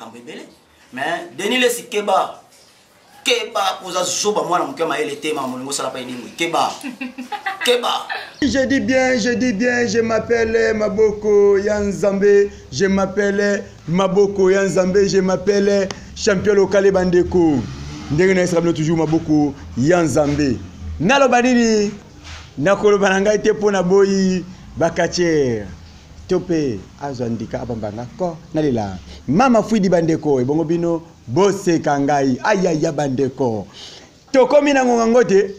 makambo ebele mais Denis Lesi Keba posa zoba mwana muke maele tema molingo sala pa edingwe Keba. Je dis bien, je m'appelle Maboko Yanzambe, je m'appelle Maboko Yanzambe, je m'appelle champion local Bandeko. Ndenge na esrabno toujours Maboko Yanzambe. Nalo banini nakolo bananga ite pona boyi bakacher. Tope azandika abambanga ko nalela. Mama Fuidi Bandeko ebongo bino bose kangai ayaya Bandeko. Tokomi na ngongote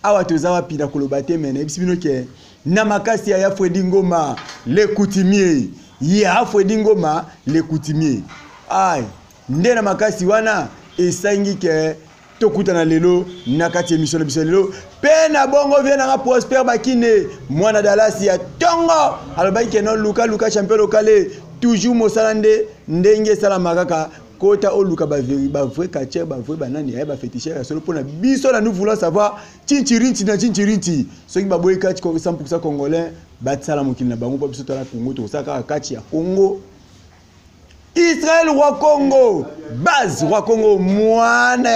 awa tozawa pina kolobate mena ebisibino ke na makasi ya Fuidi Ngoma le coutumier ya Fuidi Ngoma le coutumier ay nde na makasi wana esangi ke tokutana lelo na kati émission biso lelo pe na bongo vient na Prosper Bakine mwana dalasi ya tongo alobaki ke no Luka champion local toujours mosalande ndenge sala makaka kota oluka ba vrai catcher ba vrai banani ya ba féticheur solo pona biso na nous voulons savoir chinchirinti soki ba boy catch 100% congolais batsala mokili na bango biso tala Congo to saka catch ya Congo Israël roi Congo base roi Congo mwana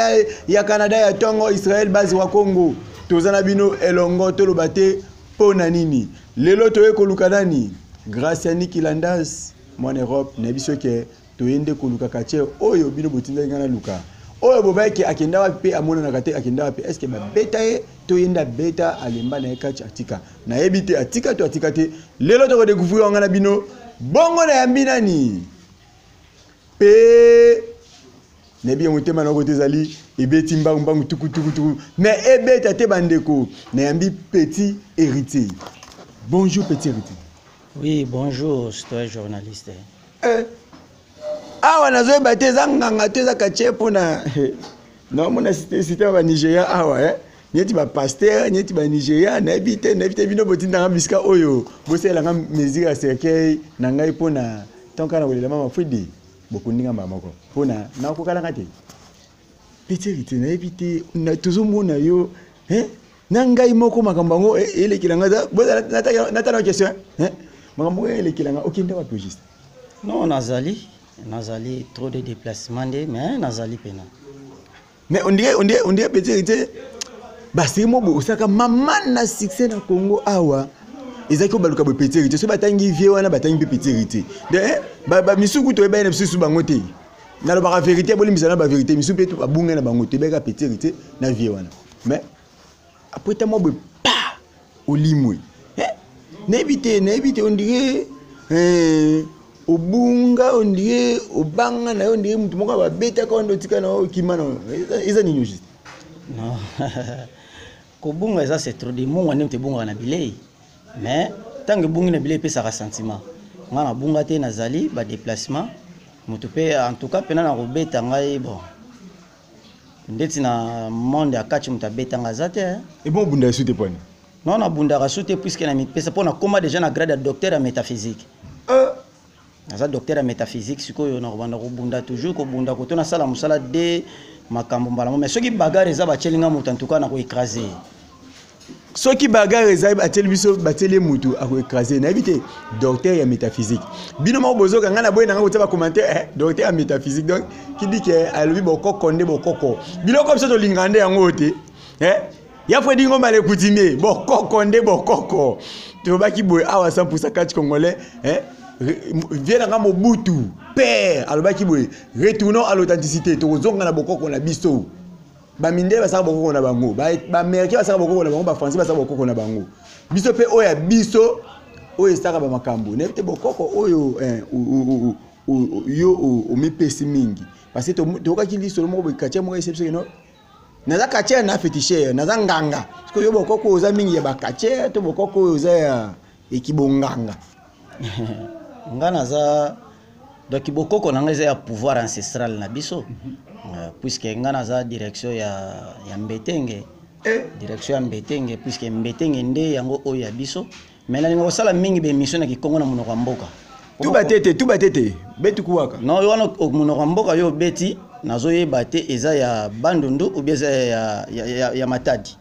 ya Canada ya tongo Israël base roi Congo tozana bino elongo to lobate pona nini lelo toye koluka nani grâce à Niki Landas mon Europe na biso ke toyende koluka kache oyo bino botinda ngana luka oyo bobaki akenda wapi amona na kate akenda wapi est-ce que ba beta toyenda beta alemba na kache atika na yebite atika to atika te lelo to découvrir ngana bino bongo na yambi nani pe nebi mutema na kote zali ebeti mbangu tuku mais ebeta te bandeko na yambi petit héritier. Bonjour petit héritier. Oui, bonjour, c'est journaliste. Awa nazo bateza nganga teza kache pona non mona cité ba Nigeria awa nyeti ba pasteur nyeti ba Nigeria na bite bino botinda nga biska oyo bosela nga mesure ya cercueil na ngai pona tonka na kolela mama Fuidi bokundinga mama ko pona na ko kala ngate petit héritier na bite na toujours mona yo na ngai moko makambango elekila nga na ta question makambo elekila nga okinde wa juste. Non, Nazali trop de déplacements, mais Nazali pena. Mais on dirait petit héritier. Bah c'est moi osaka maman na succès na Congo awa. Ezaki baluka ba petit héritier. So batangi vie wana batangi petit héritier. De ba misuku to eba na bisu bangote. Na ba vérité boli misana ba vérité misu pe to ba bunga na bangote beka petit héritier na vie wana. Mais après ta mo pa olimwe. N'ébite on dirait obunga ondie obanga na yo ndie mutu moko ba beta ka ndo tika na okimana eza nini juste non kobunga eza c'est trop de monga ne bunga na bilei mais tangi bunga na bilei pesa ka sentiment ngana bunga te nazali ba déplacement mutu pe en tout cas pena na robeta ngai bon ndeti na monde akachi muta beta ngazate et bon bunda sute pone non na bunda ka sute puisque na mi pesa pona koma déjà na grade de docteur en métaphysique Naza docteur en métaphysique sikoyo na banda ko bunda toujours ko bunda ko tona sala musala de makambo mbala mais soki bagarre eza ba chelinga mutu en tout cas na ko écraser soki bagarre eza ba biso bateli mutu a ko écraser na éviter docteur en métaphysique bino mo bozoka ngana boye na ko teba commenter docteur en métaphysique donc qui dit que alobi bokoko nde bokoko bilo comme ça to lingande yango te ya Fuidi Ngoma le coutumier bokoko nde bokoko to baki boye awa 100% catch congolais viens dans Mobutu père alobaki boye retournons à l'authenticité to zonga na bokoko na biso ba minde ba sa bokoko na bango ba américain ba sa bokoko na bango ba français ba sa bokoko na bango biso pe oya biso oyo saka ba makambo na te bokoko oyo yo o mepesi mingi parce que to ka kili solo mo bo katia mo exception no naza katia na féticheur naza nganga parce que yo bokoko oza mingi ya ba katia to bokoko oza ya ekibonganga ngana za donc bokoko na ngeza ya pouvoir ancestral na biso puisque ngana za direction ya mbetenge direction ya mbetenge puisque mbetenge nde yango oyo ya biso mais na ngo sala mingi be mission na kikongo na munoko mboka tout batete betu kuwaka non yo wana munoko mboka yo beti nazo yeba te eza ya bandundu ou bien ya matadi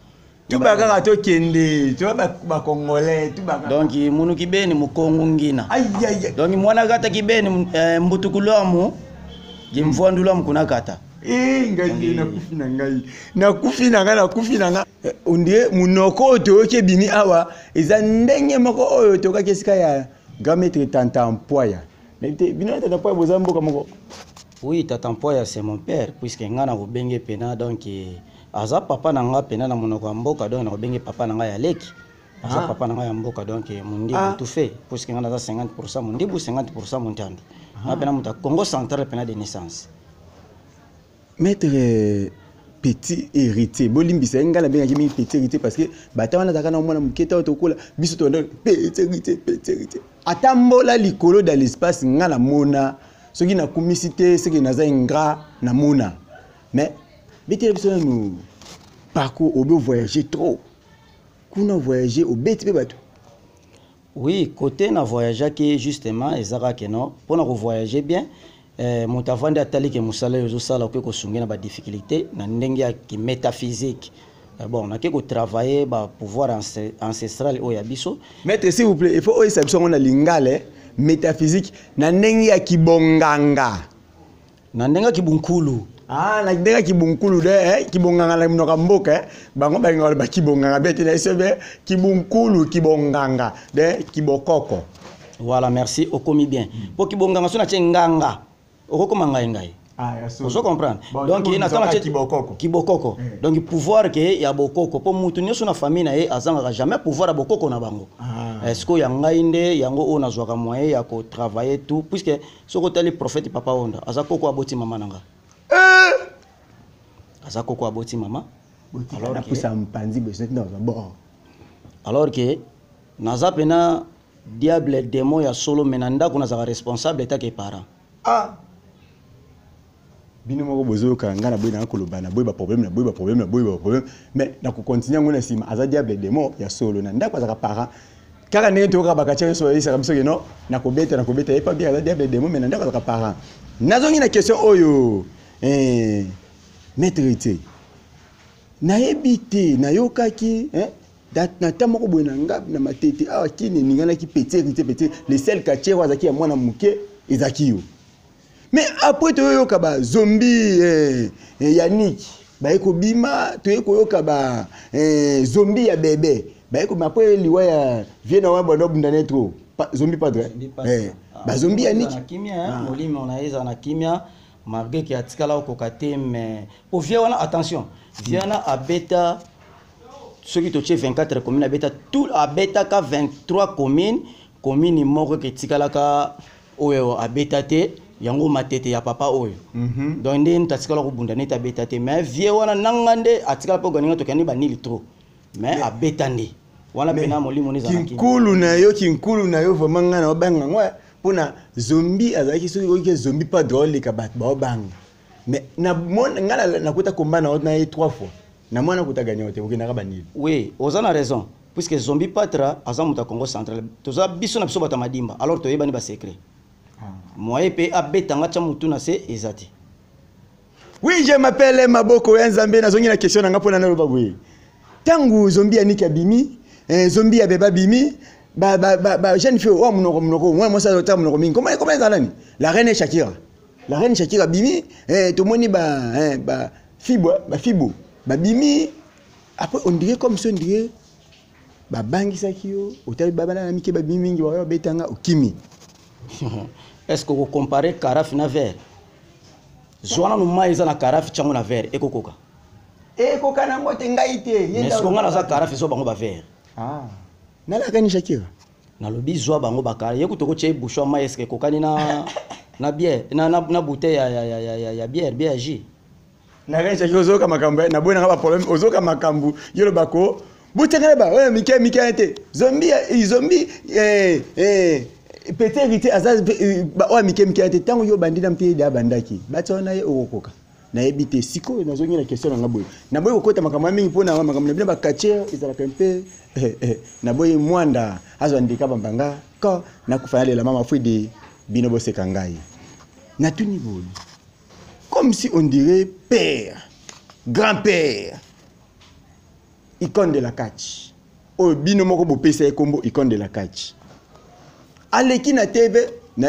tout bakaka to kende to ba congolais tout bakaka donc munu kibeni mukongo ngina aïe donc mwana gata kibeni mbutukulamu Jimvwandula mkuna kata. Ngai nakufi na ngai. Ondie munoko toke bimi awa eza ndenge moko oyo toka kesika ya grand maître Tanta Mpoya. Mais bino Tanta Mpoya bozamboka moko. Oui, Tanta Mpoya c'est mon père puisque ngana ko benge pena donc aza papa na nga pena na monoko mboka donc na ko benge papa na nga ya leki. Aza papa na nga ya mboka donc mundi tout fait puisque ngana za 50% mundi bu 50% muntandi. Na pena muta Congo central pena de naissance. Maître petit héritier bolimbisa ngala benga kimi petit héritier parce que batawana takana mwana muketa otokola biso to petit héritier atambola likolo dans l'espace ngala mona soki na kumicité soki naza ingrat na mona mais bitele biso nous parcours au voyager trop kuna voyager au beti pe bato. Oui, côté na voyager qui justement ezaka que non pour na voyager bien mon avandi atali ke musala yozo sala ko sunga na difficulté na ndenge ya ki métaphysique. Bon, on a que travailler ba pouvoir ancestral o ya biso. Maître s'il vous plaît, il faut oser on a lingale métaphysique na ndenge ya kibonganga. Na ndenge kibunkulu. Na ndenge kibunkulu de kibonganga na mnoka mboka bango bango ba kibonganga bete na sebe kibunkulu kibonganga de kibokoko. Voilà, merci, okomi bien. Pour kibonganga so na nganga. Okoma ngai. Vous comprenez? Donc il y a kibokoko. Donc pouvoir que ya bokoko pour mutu nyoso na famille na ye azanga jamais pouvoir ya bokoko na bango. Est-ce que ya ngai nde yango ona zwaka moyen ya ko travailler tout puisque soko tali prophète papa onda azakoko aboti mama nanga. Azakoko aboti mama. Alors que ça mpanzi besoin dans bon. Alors que naza pena diable démon ya solo menanda kuna za responsable état que parent. Bino moko bozo ka ngana boy na koloba na boy ba problème mais na ko continuer ngona sima aza diable démon ya solo na ndako za parent kaka ndenge to ka bakacha so isa kamso no na ko beta e pas bien aza diable démon mais na ndako za parent nazongi na question oyo maître ite na ebité na yokaki na tamo ko boy na ngab na matete awa kini ningana ki petit les sel kache wa zaki ya mwana muke ezaki yo. Mais après tu yoka ba zombie Yannick ba eko bima tu yoka ba zombie ya bébé ba eko après liwa ya viena wa bono bundane trop zombie padre ba zombie Yannick na kimia molimi on aeza na kimia malgré que atikala okokate mais pour vieux wana attention viena abeta ceux qui touchent 24 communes abeta tout abeta ka 23 communes moko ke tikala ka oyo abeta te yango matete ya papa oyo. Donc ndé ntatikala ko bundane ta beta te mais vie wana nangande atikala po ganinga to kani ba nili trop. Mais a beta ndi. Wana pena molimo ni zanaki. Kinkulu na yo vraiment ngana obanga ngwa pona zombie azaki soki ko zombie pas drôle ka bat ba obanga. Mais na mona ngala nakuta komba na 3 fois. Na mona kuta gagner te okina ka ba nili. Oui, ozana raison puisque zombie patra azamuta Congo central. Toza biso na biso bata madimba alors to yeba ni ba secret. Moi et abetanga chamutuna c'est ezati. Oui, je m'appelle Maboko Yanzambe na zongi na question nga pona na loba boye. Tangu zombie Yannick abimi, zombie ya beba bimi, ba jeune fille wa munoko, moi ça lota munoko mingi. Comment ça nani? La reine Shakira bimi, to moni ba fibo, ba bimi. Après on dirait comme ça on dirait ba bangisa kiyo, otali baba na mike ba bimi mingi wa betanga okimi. Est-ce que vous comparez carafe na verre? Zoana no mais na carafe chango na verre ekokoka. Ekoka na ngote ngaite. Mais ce qu'on a za carafe zo bango ba verre. Na la kani Shakira. Na lobi zo bango ba carafe. Yeku toko che bouchon mais est-ce que kokani na bière na bouteille ya bière J. Na kani Shakira ozoka makambo na boye na ba problème ozoka makambo yolo bako. Bouteille ba ouais mike ete. Zombie peut-être hérité azaz ba o mike ete tango yo bandina mpe da bandaki batona ye okokoka na ebité siko na zongi na question nga boye na boye kokota makambo mingi pona makambo na bina ba kache ezala kempe na boye mwanda azo ndika bambanga ko na kufanya la mama fudi bino boseka ngai na tout niveau comme si on dirait père grand-père icône de la catch o bino moko bo pesa kombo icône de la catch. Aleki na TV na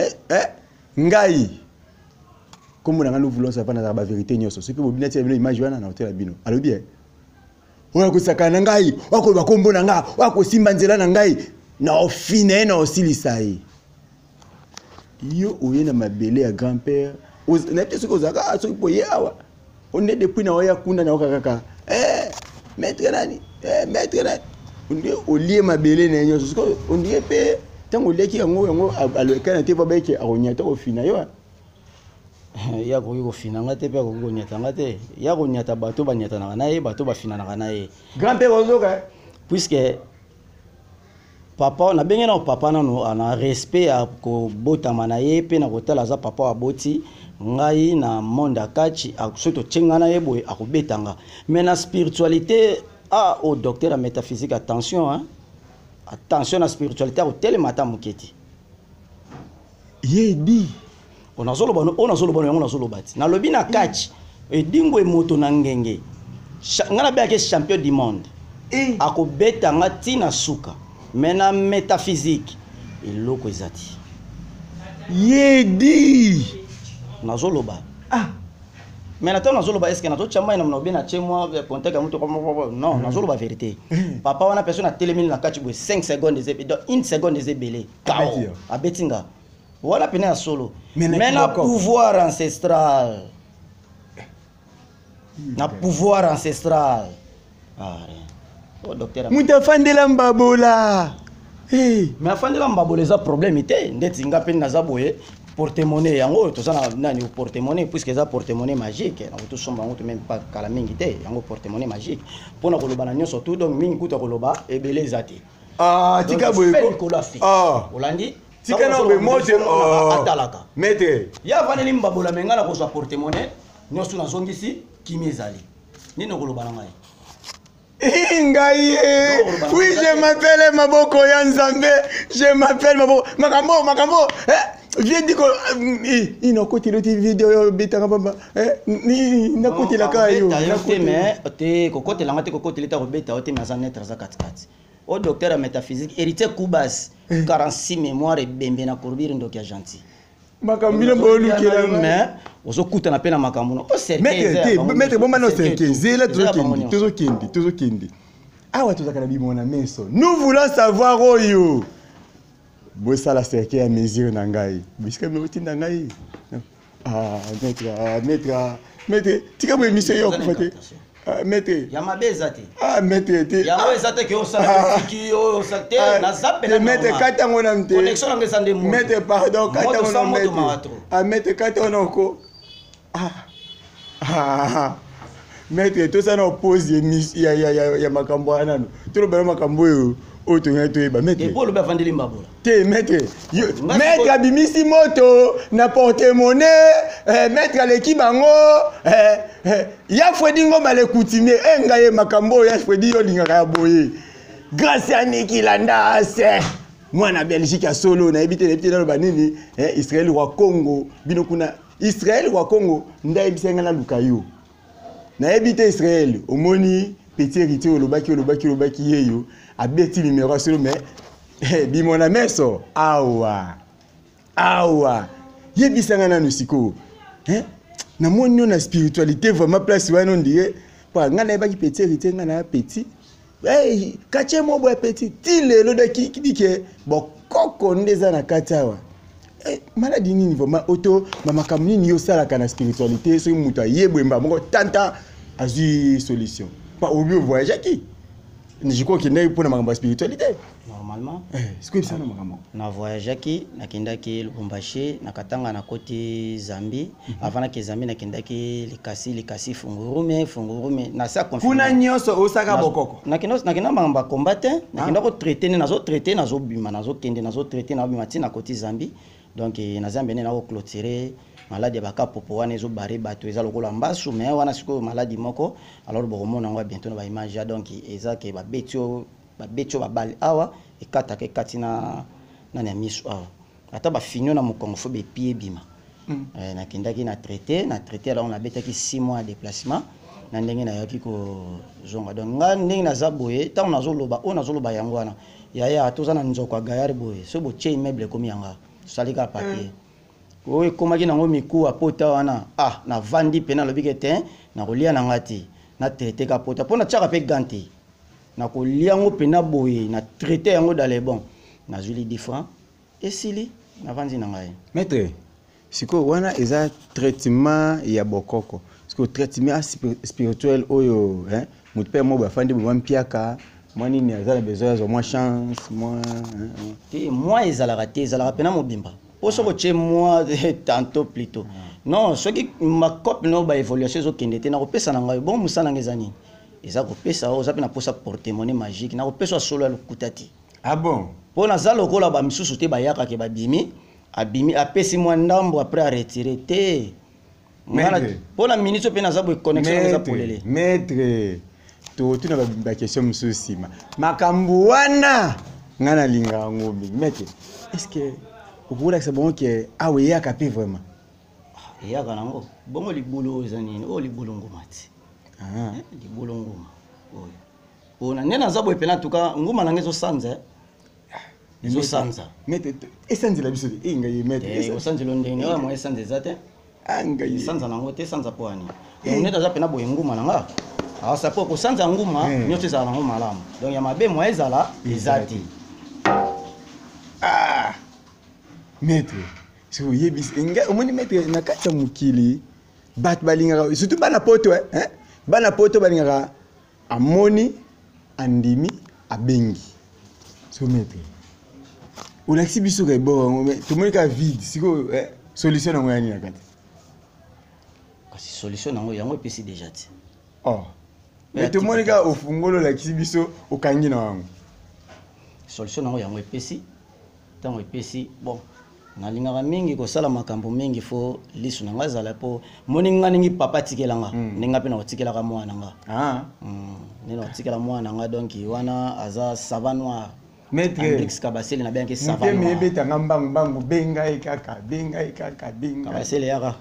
ngai comme nous voulons savoir la vérité nyonso ce que bobina ti bino image wana na hotel bino alors bien oya ko sakana ngai wako bakombo na nga wako simba nzela na ngai na ofine na osilisa yi yo oye na mabele ya grand-père na te soko zaka so poye awa on est depuis na oya kunda na okaka maître nani maître nani on dit olie mabele na nyonso soko on dit pe tango leki yango alokana te ba beke aronya to ofina yo ya ko fina ngate pe ko nyata ngate ya ko nyata bato ba nyata na ye bato ba fina na ye grand-père ozoka puisque papa na bengi na papa nano ana respect a ko botama na ye pe na kotala za papa aboti ngai na monde akachi soto tchenga na ye boy akobetanga mais na spiritualité au docteur en métaphysique attention hein attention na spiritualité au tel matin muketi ye di on a solo bati na lobi na kachi edingo emoto na ngenge ngana be ke champion du monde akobetanga tina suka mais na métaphysique eloko ezati yedi nazoloba mais na temps nazoloba est-ce que na to chamba ina mnobe na chemwa contact amuto non nazoloba vérité papa wana personne a télémine na kachi 5 secondes ezebe donc 1 seconde ezebele kao abetinga voilà pena ya solo mais na pouvoir ancestral na pouvoir ancestral oh docteur muta fandela mbabola mais afandela mbabola eza problème te ndeti nga pe naza boye porte-monnaie yango tozana nani porte-monnaie puisque eza porte-monnaie magique na to somba ngo même pas kala mingi te yango porte-monnaie magique pona koloba na nyonso tout donc mingi kuta koloba ebele ezati tika boye ko olandi tika na be moje atalaka maître ya vaneli mbabola menga na ko so porte-monnaie nyonso na zongisi kimi ezali nino koloba na ngai Ingaye. Oui, je m'appelle Maboko Yanzambe. Je m'appelle Maboko. Makambo. Viens dire que il n'a côté l'autre vidéo beta baba. Ni na côté la kayo. Mais te kokote la ngate kokote leta beta ote maza netra za 4-4. Au docteur en métaphysique héritier Koubas 46 mémoire et bembe na courbir ndoki gentil. Makambina bolu kela mais ozokuta na pena makambo no maître bomba no serke zela tozokindi awa tozakana bimona meso nous voulons savoir oyo bosa la serke ya mesure na ngai bisika meotinda ngai maître tika bo émission yo kufate maître ya mabeza te maître te ya mabeza te ke osala fiki o sakte na zape na maître kata ngona mte connexion na ngesa ndemo maître pardon kata ngona maître maître kata onoko maître to sana oppose ya makambo anano to lo bana makambo yo o to ngato eba maître et pour le bafandeli mbabola te maître abimisi moto na porte-monnaie maître aleki bango ya fwedi ngoma le coutumier ngaye makambo ya fwedi yo lingaka ya boye grâce à Nikilanda c'est mwana Belgique ya solo na ebite na banini Israël wa Congo bino kuna Israël wa Congo nda ebisenga na lukayo na ebite Israël omoni petit héritier olobaki yeyo abeti numéro solo mais bimona meso awa yebisanga na nusiko na moni na spiritualité vraiment place wana on dirait pa ngana ebaki petit héritier ngana petit kache mo bo petit tilelo de ki dike bo koko ndeza na katawa maladie nini vraiment auto mama kamuni yo sala kana spiritualité so muta yebwemba moko tanta azu solution pas au mieux voyager qui je crois qu'il n'est pas na makambo spiritualité normalement est-ce que ça na makambo na voyager qui nakendaki Lubumbashi nakatanga na koti Zambie avant na Zambie nakendaki likasi fungurume na sa confirme kuna nyoso osaka bokoko nakenda makambo combattre nakenda ko traiter nazo bima nazo traiter na bima tina koti Zambie donc na Zambie na ko clôturer maladie baka popo wana ezo bare bato eza lokola mbasu mais wana siko maladie moko alors bokomona ngo bientôt na ba image donc eza ke babetio babali awa ekata ke katina na misu awa ata ba finyo na mokongo fo be pied bima na kindaki na traité alors on a betaki 6 mois de déplacement na ndenge na yaki ko zonga donc nga ndenge na zaboye ta on azoloba yango wana ya tozana nzoko gayar boye so bo che immeuble komi yanga salika papier oyo ekomaki nango miku apota wana na vandi mpe nalobi ke te nakolia nanga te na traité ka pota mpo natiaka mpe gan te nakolia yango mpe na boye na traité yango dans les bons nazwi li 10 francs esili navandi na ngai. Maître sikoyo wana eza traitement ya bokoko sikoyo traitement spirituel oyo moto mpe mo bafandi bomwa mpiaka mwa nini aza na besoin azwa mwa chance mwa te mwa ezalaka te ezalaka mpe na mobimba po soko tie mwa tantôt plutôt non soki makope no baévolution ezokende te nakopesa na ngai bon mosala nanga eza nini eza kopesa oza mpe na mposa portemonnaie magique nakopesa solo ya lokuta te. Ah bon? Mpo naza lokola bamisusu te bayakaka babimi abimi apesi mwa ndambo après aretire te mpo na minute mpe naza boye connexion eza polele. Maître totuna bakestion mosusu nsima makambo wana ngai nalingaka yango mingi. Maître est-ce que okolakisa bongo ke awa eyaka mpe vraiment eyaka nango bongo libulu oyo eza nini oyo libulu nguma ti libulu nguma oyo mpona nde naza boye mpe natuka nguma nange ezosanza ezosanza. Maître esanzela biso te ngai maître osanzela ndenge oyo mwa esanza eza te esanza nango te esanza mpo ani donc nde aza mpe na boye nguma nanga awasa mpo kosanza nguma nyonso ezala nango malamu donc ya mabe mwa ezala eza te. Maître so yebisi omoni maître na kati ya mokili bato balingaka surtout bana poto bana poto balingaka amoni andimi abengi so maître olakisi biso ka eboko tomoni ka vide sikoyo solution nango ya nini na kati kasi solution nango yango epesi déjà te mais tomoni ka ofungolo olakisi biso okangi na wango solution nango yango epesi ntango epesi bon nalingaka mingi kosala makambo mingi fo lisu nanga azala mpo moni nga ndenge papa atikelanga ndenge mpe nakotikelaka mwana nanga nde nakotikela mwana nanga donc wana aza sava noir Andrix Kabasele na bien ke sava noir mpe mebetanga mbangu bengai kaka Kabasele yaka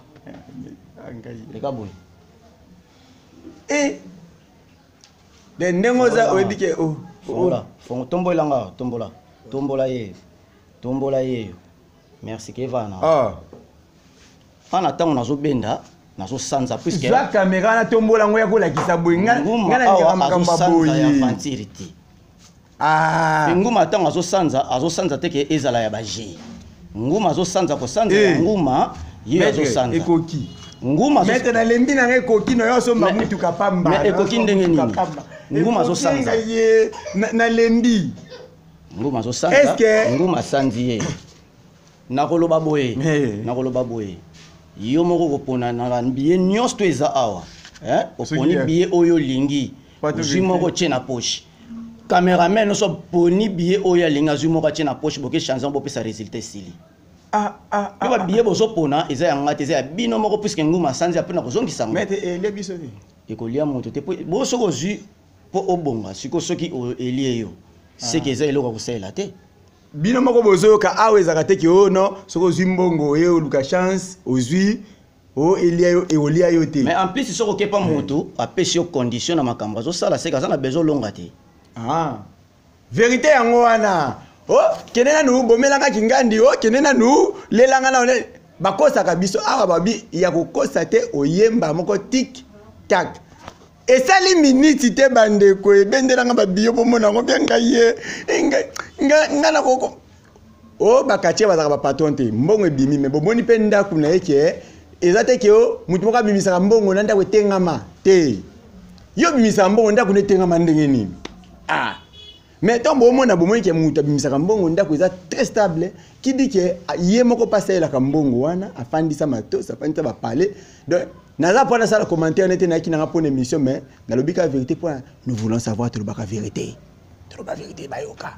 leka boye de ndenge oza oyebi ke tombola ye merci Kevana ana ntango nazobenda nazosanza puisque zwa kamera na tombola ngo ya kolakisa boye ngai na makambo ya boye nguma ntango azosanza teke ezala ya baje nguma azosanza kosanza ya nguma ye azosanza ekoki nguma maître na lembi na ekoki no yoso mba mutuka pamba mais ekoki ndenge nini nguma azosanza na lembi nguma azosanza nguma asanzi ye nakoloba boye yo moko kopona na biye nyonso to eza awa oponi biye oyo lingi zwi moko tie na poche cameraman nyonso poni biye oyo alingi azwi moko atie na poche boke change bopesa résultat esili mpe babiye bozopona eza yanga te eza ya bino moko puiske nguma asanzi apena kozongisa ngo ekolia moto te bo soki ozwi mpo obonga siko soki elie yo seke eza eloko ya kosalela te bino moko bozoyoka awa ezaka teke oyo no soki ozwi mbongo oye oluka chance ozwi elia yo eolia yo te mais en plus soki okepa moto apesi yo condition na makambo azosala seke aza na besoin olonga te vérité yango wana kende nanu bomelangaki ngandi kende nanu lelanga na bakosaka biso awa babi ya kokosa te oyemba moko tik tak esali miniti te bandeko ebendelanga babiyo bomona ngo bia ngai ye nga na koko bakatie bazaka bapatron te mbongo ebimi me bomoni mpe ndako na ye ke eza te ke motu moko abimisaka mbongo na ndako etengama te yo bimisaka mbongo ndako netengama ndenge nini mais ntango bomona bomoni ke motu abimisaka mbongo ndako eza très stable kidi ke ye moko mpe asalelaka mbongo wana afandisa matosi afandisa bapale donc naza mpona asala commentaire nete nayaki nanga mpona émission mais nalobi ka vérité mpona nous voulons savoir tolobaka vérité bayoka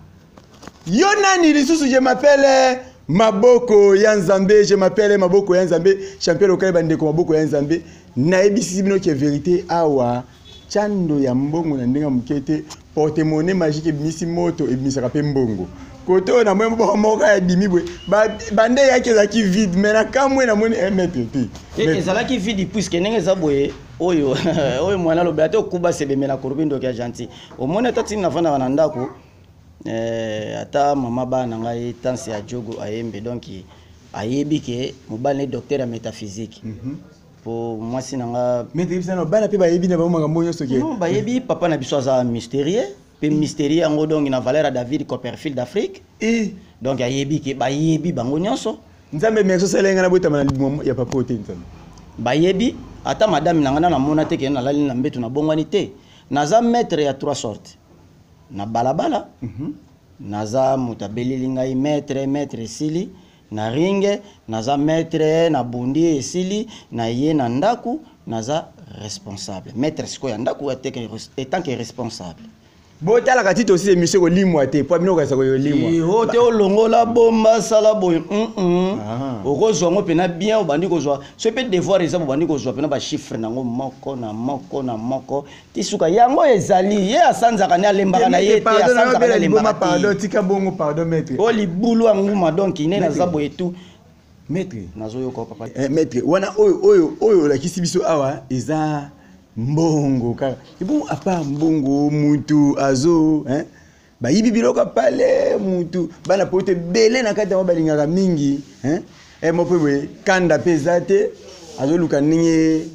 yo nani lisusu je m'appelle maboko ya nzambe je m'appelle maboko ya nzambe champion local bandeko maboko ya nzambe nayebisi bino ke vérité awa chando ya mbongo na ndenge moke te porte-monnaie magique ebimisi moto ebimisaka mpe mbongo kote oyo namoni mbongo moko ya dimi boye bande yaki ezalaki vide mais na kamwe namoni 1 mètre te ezalaki vide puisque ndenge eza boye oyo mwana alobi ate okuba sebeme na korobi ndoki ya gentil omoni ata tini navandaka na ndako ata mama bana ngai tansi ya jogo ayembe donc ayebi ke mobali ne docteur ya métaphysique pour moi sinanga mais tebisa no bana pe bayebi na bango makambo nyonso ke non bayebi papa na biso aza mystérieux pe mystérieux yango donc na valeur David Copperfield d'Afrique donc ayebi ke bayebi bango nyonso nzambe merci salenga na botama na ya papa ote nzambe bayebi ata madame nanga na mona te ke na lali na mbetu na bongwani te naza maître ya 3 sortes na balabala naza mutabeleli ngai maître sili na ringe naza maître na bundi esili na ye na ndaku naza responsable maître siko ya ndaku etant que responsable botala katito aussi émission ko limwa te po bino ka ko limwa hote olongola bomba sala boy okozwa ngo pena bien obandi kozwa so pe devoir eza obandi kozwa pena ba chiffre nango moko na moko tisuka yango ezali ye asanzaka ne alembaka na ye te asanzaka ne alembaka pardon tika bongo pardon maître oli bulu anguma donc ine na zabo etu maître nazo yoko papa maître wana oyo la kisi biso awa eza mbongo kaka ibu apa mbongo mutu azo ba yibi biloko pale mutu bana pote bele na kata balinga mingi mopewe kanda pezate azo luka ninge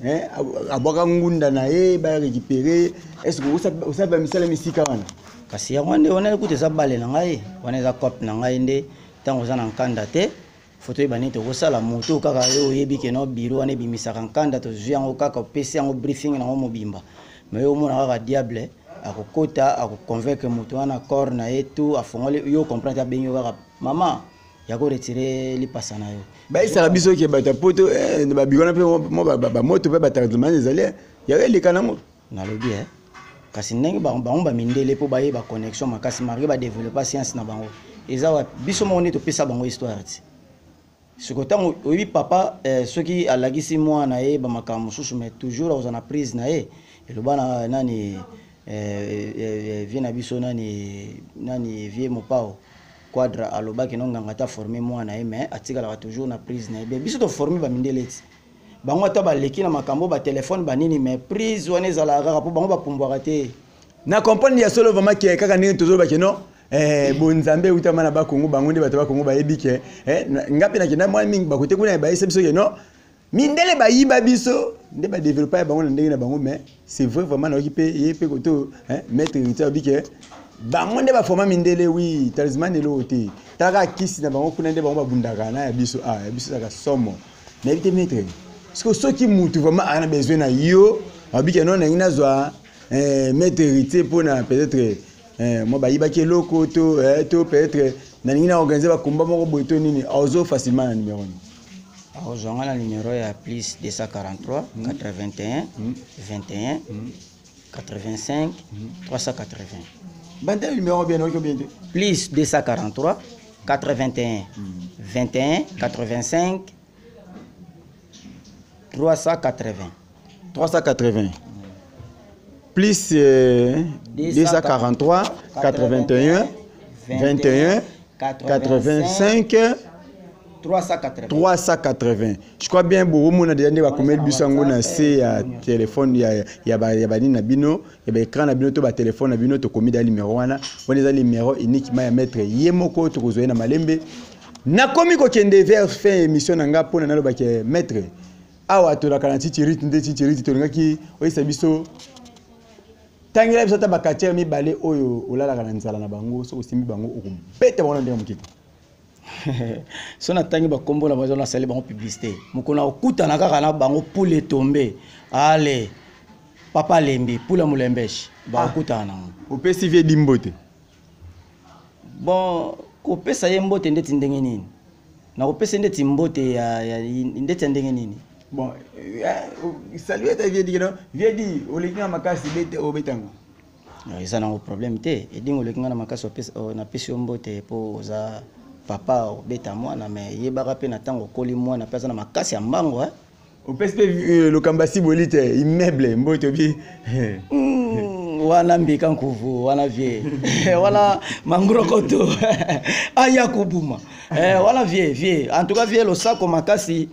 abwaka ngunda na ye ba récupérer est-ce que vous savez misala misika wana kasi yango nde wana ekuti eza bale na ngai wana eza cop na ngai nde tango za na nkanda te foto ebani to kosala moto kaka yo oyebi ke no biro wana ebimisaka nkanda tozwi yango kaka opesi yango briefing nango mobimba mais yo omona kaka diable akokota akoconvaincre moto wana corps na ye tu afongoli yo comprendre abengi yo kaka mama ya koretire lipasa na yo baisala biso ke bata poto babikona mpe bamoto mpe batardement ezali yaeleka nango nalobi kasi ndenge bango bamindele mpo bayeba connexion makasi marke badevelopa science na bango eza wa biso moko nde topesa bango histoire ti siko ntango oyebi papa soki alakisi mwana ye bamakambo mosusu mais toujours akoza na prise na ye eloba na nani vie na biso nani vie mopao quadre alobaki no nganga ata forme mwana ye mais atikalaka toujours na prise na ye biso toforme bamindele ti bango ata baleki na makambo batelefone banini mais prise wana ezalaka kaka mpo bango bapumbwaka te na comprendre ya solo vraiment ke kaka ndenge tozolobaki no bonzambe utama na bakongo bango nde bato bakongo bayebi ke ngapi na kenda mwa mingi bakote kuna bayesa biso ke no mindele bayiba biso nde badevelopa ya bango na ndenge na bango mais c'est vrai vraiment naoki mpe ye mpe koto maître héritier obi ke bango nde baforma mindele wi talisman eloko te talaka kisi na bango kuna nde bango babundaka na ya biso ezaka somo nayebi te maître soki mutu vraiment ana besoin na yo obi ke no nangi nazwa maître héritier mpona peut-être moi bayibaki eloko to peut-être nalingi na organiser bakomba moko boye to nini aozo facilement na numéro ni aozwanga na numéro ya plus 243 81 21 85 380 banda numéro bien ok bien plus 243 81 21 85 380 plus 243 81 21 85 380. Je crois bien beaucoup mon a déjà dit va commettre bisango na se ya téléphone ya bani na bino ya ba écran na bino to ba téléphone na bino to commis da numéro wana on les numéro uniquement ya mettre yemoko to kozoya na malembe na komi ko kende vers fin émission na nga pona na lo ba ke mettre awa to la kanati tiriti to ngaki oyisa biso tangela biso ta bakatier mi balé oyo olala kana nzala na bango so osimi bango okubeta bango ndenge mokito so na tangi bakombo na bazo na sali bango publicité mokona okutana kaka na bango poule tombe ale papa lembi pula mulembeshe bakutana opesi vie dimbote bon kopesa ye mbote ndeti ndenge nini na kopesa ndeti mbote ya ndeti ndenge nini bon saluer ta vie digeno vie di olekinga makasi bete obetango eza na problème te edingo olekinga na makasi na pesi mbote po za papa obeta mwana me yebaka pe na tango koli mwana pesa na makasi ya mbango opesi pe le kambasi bolite immeuble mbote bi wana mbika nkuvu wana vie wana mangrokoto aya kubuma wana vie en tout cas vie lo sako makasi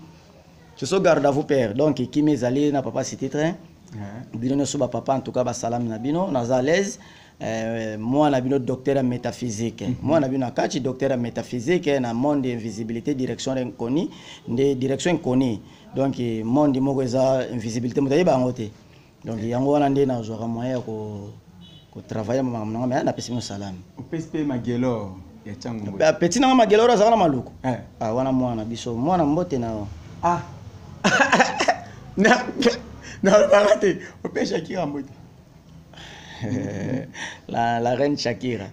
je suis garde à vous père donc qui mes allés na papa cité train bino so ba papa en tout cas ba salam na bino na à l'aise moi na bino docteur en métaphysique moi na bino kati docteur en métaphysique na monde invisibilité direction inconnue de direction inconnue donc monde moko eza invisibilité moto yeba ngote donc yango wana nde na joa moyen ko travailler maman mais na pesi mo salam PSP magelo ya chango petit na magelo za na maluku wana mwana biso mwana mbote na na barate opesha kirambote la reine Shakira.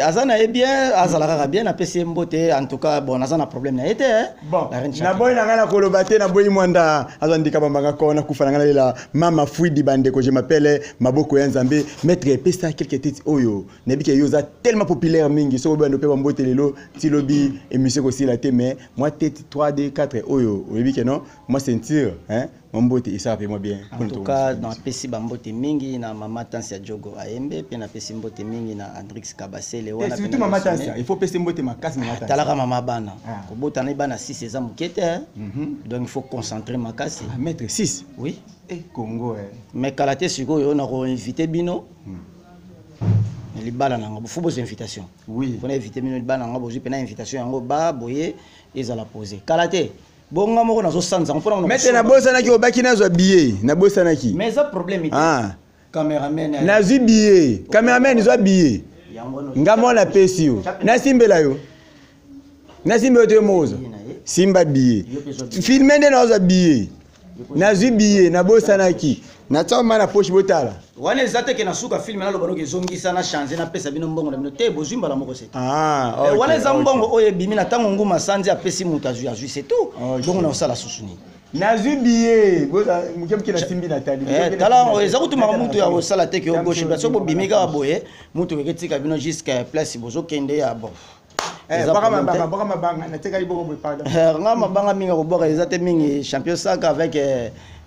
Azana est bien, Azala bien, a PC mbote, en tout cas, bon, Azana problème n'a été, bon, la reine Shakira. Na boy na ngana kolobate, na boy mwanda, Azandika bambanga kona kufana ngana la mama fouidi bande que je m'appelle Maboko Yanzambe, maître pesta quelques titres oyo, nebike yoza tellement populaire mingi, so bando pe mbote lelo, tilobi émission aussi la mais moi tête 3D 4 oyo, nebike non, moi sentir, hein. Mambote ça fait moi bien. En tout cas, dans PC Bambote mingi na Mama Tansia Jogo Aembe, puis na PC Mbote mingi na Andrix Kabasele wana. Surtout Mama Tansia, il faut PC Mbote makasi Mama Tansia. Talaka Mama bana. Ko botana bana 6 ans mukete. Donc il faut concentrer makasi. Mettre 6. Oui. Et Congo Mais kalaté siko yo na ko inviter bino. Libala nanga faut vos invitations. Oui. Faut inviter bino libala nanga bozu pena invitation yango ba boye ezala poser. Kalaté bonga moko nazo sanza mpona mete na bosa ki obaki nazo billet na bosa ki mais ça problème est cameraman nazo billet cameraman zo billet ngamo na pesio na simbela yo na simbe te mozo simba billet filmer nde nazo billet nazo billet na bosa ki na tsoma na poche botala wana ezate ke na suka film na lobano ke zongisa na changer na pesa bino mbongo na bino te bozumba la moko sete okay, wana za mbongo oye bimi na tango nguma sanzi apesi mutu azui azui c'est tout donc na osala susuni nazu billet boza mukemki na simbi na tali tala eza kutuma mutu ya osala te ke o gauche parce que bimi ka boye mutu ke tika bino jusqu'à place bozo kende ya bon baka mabanga na teka liboko boy pardon nga mabanga mingi ko boka ezate mingi champion sac avec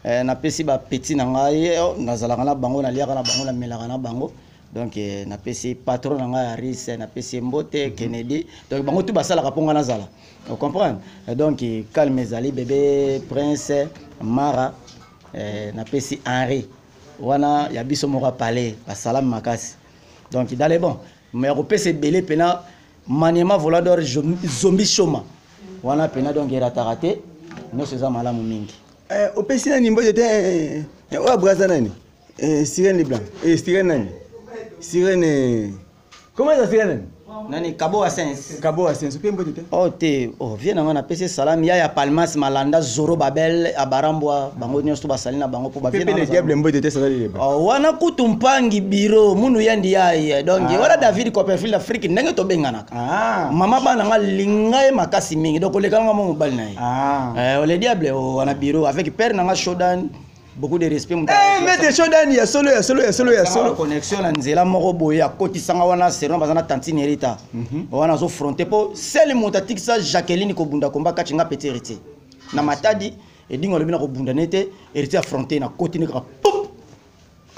na pesi ba petit na ngai nazalaka na bango na liaka na bango na melaka na bango donc na pesi patron na ngai Aris na pesi Mbote Kennedy donc bango tout basala ka ponga nazala vous comprenez donc calme ezali bébé prince Mara na pesi Henri wana ya biso moko parler ba salam makasi donc dans les bons mais ko pesi belé pena maniema volador zombie choma wana pena donc raté no seza malamu mingi opesi nani mbote te oya braza nani Sirène Blanc Sirène nani Sirène comment ça Sirène nani Kabo Asens opesi mbote te oh te oh viens na pesi salam ya Palmas Malanda Zoro Babel Abarambwa bango nyonso basali na bango po ba viens na diable mbote te sala liba oh wana kutumpangi biro munu yandi ya donc wala David Copperfield Afrique ndenge to benganaka mama bana nga linga makasi mingi donc olekanga mo mobali na le diable wana biro avec père nanga Shodan beaucoup de respect mais Shodan ya solo connexion na nzela moko boye akotisanga wana seron bazana tantine Rita wana zo fronter po sel motatik sa Jacqueline ko bunda komba kachinga petit héritier na matadi et dingo le bina ko bunda nete héritier affronter na côté ne ka pop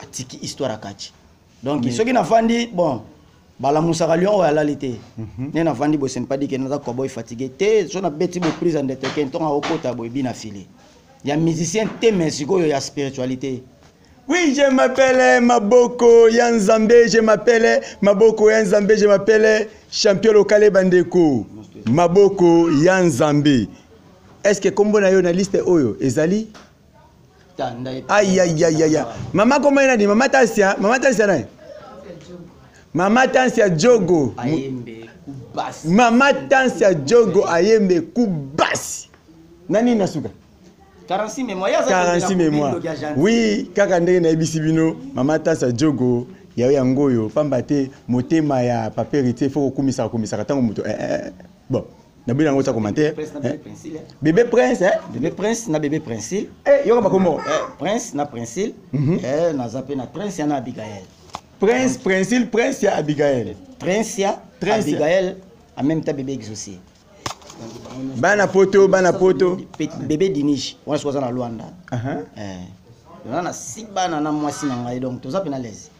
atiki histoire akati donc soki na fandi bon bala musaka lion ya lalité ne na fandi bo pas dit que na ko boy fatigué te so na beti bo prise en déteke ntonga okota boy bina filé. Il y a musicien témé siko ya spiritualité. Oui, je m'appelle Maboko Yanzambe, je m'appelle Maboko Yanzambe, je m'appelle champion local Bandeko. Maboko Yanzambe. Est-ce que kombo na yo na liste oyo ezali? Aïe aïe aïe aïe. Maman comment il a dit Maman Tansia na. Maman Tansia Jogo. Ayembe Kubasi. Maman Tansia Jogo Ayembe Kubasi. Nani nasuka? 46 mémoires. 46 mémoires. Oui, kaka ndenge na ebisi bino Mama Tansia Jogo ya yangoyo pamba te motema ya paperité faut komisa tango moto bon na bina ngota commentaire bébé prince bébé prince na bébé prince yoko bakomo prince na prince na zape na prince na Abigail prince ya Abigail prince ya Abigail en même temps bébé exaucé bana poto bébé Dinish on soit na Luanda na si bana na mwasi na ngai donc toza pena l'aise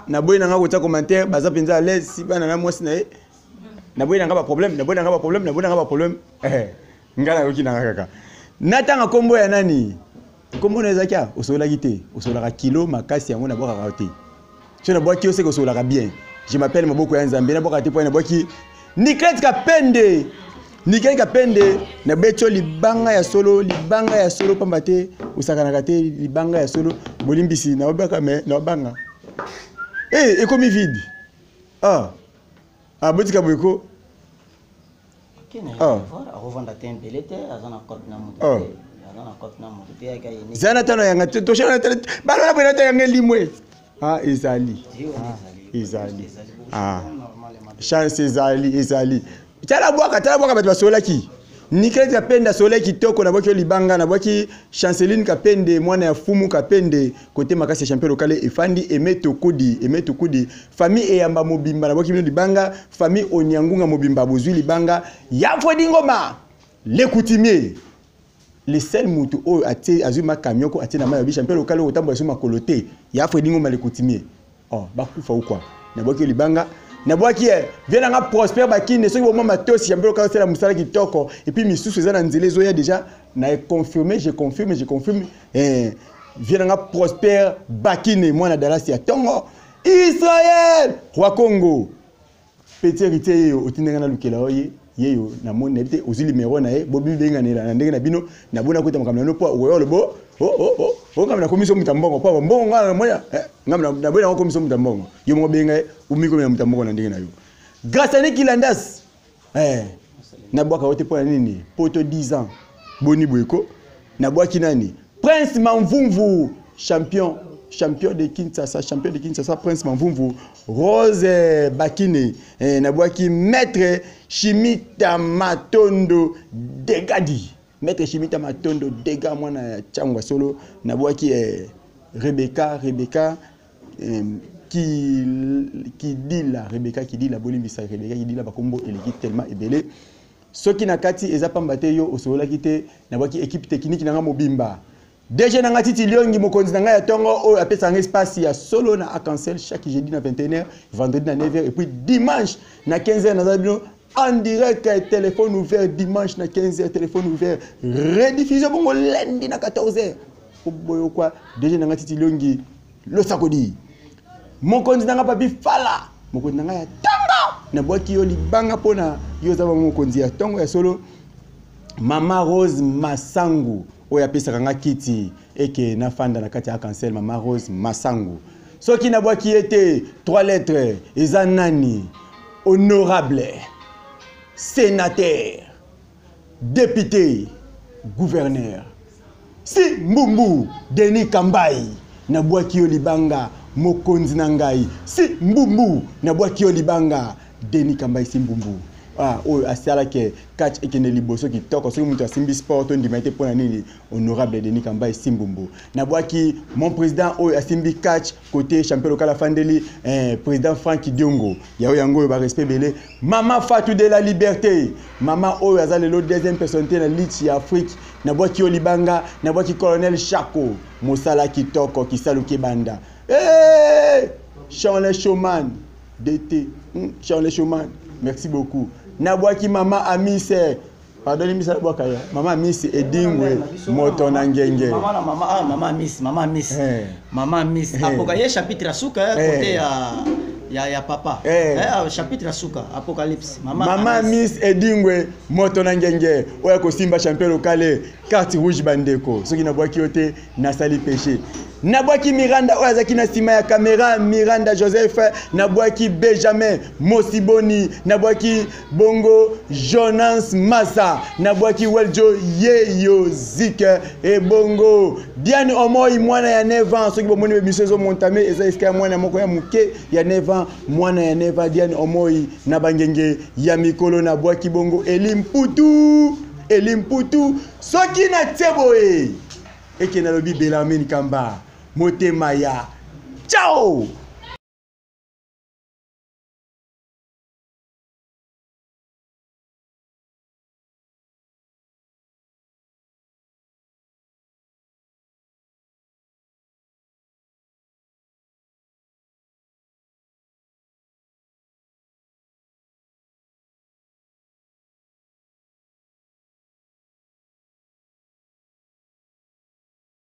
na boy na nga kota commentaire baza penza à l'aise si bana na mwasi na ye na boy na nga ba problème ngala yoki na kaka natanga kombo ya nani kombo na zakia osola kite osola ka kilo makasi yango na boka te Je ne bois qui aussi que cela bien. Je m'appelle Maboko Yanzambe. Na boka tipo na bois qui Niklet Kapende. Niklet Kapende na becho libanga ya solo pambate usakana te libanga ya solo bolimbisi na obaka me na obanga. Eh, et comme vide. Ah. Ah, botika boyko. OK, na revendre tempelé te azana code na moto. Zana tano yanga to shana tele balo na bwana yanga limwe. Ah, Ezali. Ah. Chance Ezali. Tala boka bato basola ki. Niklet Kapende soleil kitoko na boki libanga na boki Chanceline Kapende mwana ya fumu Kapende côté makasi champion local efandi Emeto Kudi famille eyamba mobimba na boki libanga famille Onyangunga mobimba bozwi libanga ya fodingoma les coutumiers les sel mutu o ati azuma camion ko ati na mayo champion local o tambo azuma kolote ya fodingoma les coutumiers oh bakufa ou quoi na boki libanga na boki viens nga Prosper Bakine soki bomma matosi champion local c'est la musala kitoko et puis misusu ezana nzele zo ya déjà na confirmé je confirme viens nga Prosper Bakine mwana Dallas ya Tongo Israël roi Congo petit héritier otinenga na lukela oye yeyo na mone te ozili numéro na ye bobi benga na ndenge na bino na bona kota makamna no po oyo le bo ngam na commission mutambongo po mbongo ngana moya ngam na bona commission mutambongo yo mo benga umiko na mutambongo na ndenge na yo grâce à Nikilandas na boka wote po nini poto 10 ans boni boyeko na boaki nani Prince Mamvumvu champion de Kinshasa Prince Mamvumvu Rose Bakine na boaki maître Chimita Matondo Degadi maître Chimita Matondo Dega mwana changwa solo na boaki Rebecca qui dit la bolimbisa Rebecca qui dit la bakombo eleki tellement ebelé soki na kati eza pambate yo osola kite na boaki équipe technique na mobimba déjà na ngati liongi mokonzi na ya tongo o apesa un espace ya solo na Arc-en-Ciel chaque jeudi na 21h vendredi na 9h et puis dimanche na 15h na zabino en direct téléphone ouvert dimanche na 15h téléphone ouvert rediffusion bongo lundi na 14h boyo kwa déjà na ngati liongi lo sakodi mokonzi na papi fala mokonzi na ya tongo na boki yo libanga pona yo za mokonzi ya tongo ya solo Mama Rose Masangu oya pesa kanga kiti eke na fanda na kati Arc-en-Ciel Mama Rose Masangu soki na boki ete 3 lettres eza nani honorable sénateur député gouverneur si mbumbu Denis Kambai na boki yo libanga mokonzi na ngai si mbumbu na boki yo libanga Denis Kambai si mbumbu ah oh asala ke catch ekene liboso ki toko soki mutu asimbi sport on dimete pona nini honorable Denis Kambai Simbumbu na boaki mon président o asimbi catch côté champion local afandeli président Frank Diongo ya yango ba respect belé maman Fatou de la liberté maman o azale lo deuxième personnalité na lichi ya Afrique na boaki Olibanga na boaki colonel Chako mosala ki toko ki saluki banda Charles Showman DT Charles Showman merci beaucoup na boaki mama Amise pardon misa boka ya mama Amise edingwe moto na ngenge mama Miss apoka ye chapitre asuka côté ya papa chapitre asuka apocalypse mama Miss edingwe moto na ngenge oya ko simba champion local carte rouge bandeko soki na boaki yote na sali péché Nabwaki Miranda Oazaki na sima ya caméra Miranda Joseph Nabwaki Benjamin Mosiboni Nabwaki Bongo Jonas Massa Nabwaki Weljo Yeyo Zik et Bongo Diane Omoi mwana ya 9 ans soki bomoni bisezo montame eza iska mwana moko ya muke ya 9 ans mwana ya 9 ans Diane Omoi na bangenge ya mikolo Nabwaki Bongo Elimputu soki na tseboe eke na lobi Bellarmine Kamba Motemaya. Ciao!